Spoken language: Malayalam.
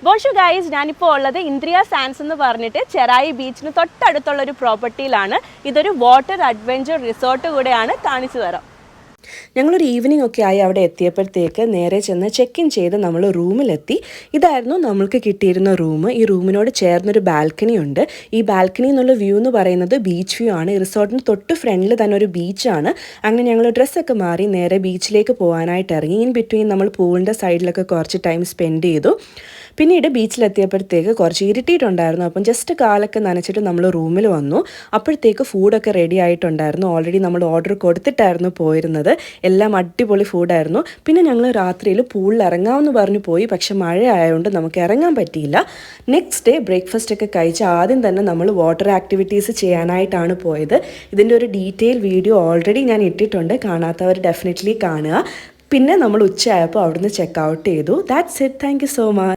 ബോഷു ഗൈസ്, ഞാനിപ്പോൾ ഉള്ളത് ഇന്ദ്രിയ സാൻഡ്സ് എന്ന് പറഞ്ഞിട്ട് ചെറായി ബീച്ചിന് തൊട്ടടുത്തുള്ള ഒരു പ്രോപ്പർട്ടിയിലാണ്. ഇതൊരു വാട്ടർ അഡ്വഞ്ചർ റിസോർട്ട് കൂടെയാണ്. കാണിച്ചു തരാം. ഞങ്ങളൊരു ഈവനിങ് ഒക്കെ ആയി അവിടെ എത്തിയപ്പോഴത്തേക്ക് നേരെ ചെന്ന് ചെക്ക് ഇൻ ചെയ്ത് നമ്മൾ റൂമിലെത്തി. ഇതായിരുന്നു നമ്മൾക്ക് കിട്ടിയിരുന്ന റൂം. ഈ റൂമിനോട് ചേർന്നൊരു ബാൽക്കണി ഉണ്ട്. ഈ ബാൽക്കണി എന്നുള്ള വ്യൂ എന്ന് പറയുന്നത് ബീച്ച് വ്യൂ ആണ്. ഈ റിസോർട്ടിന് തൊട്ട് ഫ്രണ്ടിൽ തന്നെ ഒരു ബീച്ചാണ്. അങ്ങനെ ഞങ്ങൾ ഡ്രസ്സൊക്കെ മാറി നേരെ ബീച്ചിലേക്ക് പോകാനായിട്ട് ഇറങ്ങി. ഇൻ ബിറ്റ്വീൻ നമ്മൾ പൂളിൻ്റെ സൈഡിലൊക്കെ കുറച്ച് ടൈം സ്പെൻഡ് ചെയ്തു. പിന്നീട് ബീച്ചിലെത്തിയപ്പോഴത്തേക്ക് കുറച്ച് ഇരുട്ടിയിട്ടുണ്ടായിരുന്നു. അപ്പം ജസ്റ്റ് കാലൊക്കെ നനച്ചിട്ട് നമ്മൾ റൂമിൽ വന്നു. അപ്പോഴത്തേക്ക് ഫുഡൊക്കെ റെഡി ആയിട്ടുണ്ടായിരുന്നു. ഓൾറെഡി നമ്മൾ ഓർഡർ കൊടുത്തിട്ടായിരുന്നു പോയിരുന്നത്. എല്ലാം അടിപൊളി ഫുഡായിരുന്നു. പിന്നെ ഞങ്ങൾ രാത്രിയിൽ പൂളിൽ ഇറങ്ങാമെന്ന് പറഞ്ഞു പോയി. പക്ഷെ മഴ ആയതുകൊണ്ട് നമുക്ക് ഇറങ്ങാൻ പറ്റിയില്ല. നെക്സ്റ്റ് ഡേ ബ്രേക്ക്ഫാസ്റ്റ് ഒക്കെ കഴിച്ച് ആദ്യം തന്നെ നമ്മൾ വാട്ടർ ആക്ടിവിറ്റീസ് ചെയ്യാനായിട്ടാണ് പോയത്. ഇതിൻ്റെ ഒരു ഡീറ്റെയിൽ വീഡിയോ ഓൾറെഡി ഞാൻ ഇട്ടിട്ടുണ്ട്. കാണാത്തവർ ഡെഫിനറ്റ്ലി കാണുക. പിന്നെ നമ്മൾ ഉച്ചയായപ്പോൾ അവിടുന്ന് ചെക്ക് ഔട്ട് ചെയ്തു. That's it. Thank you so much.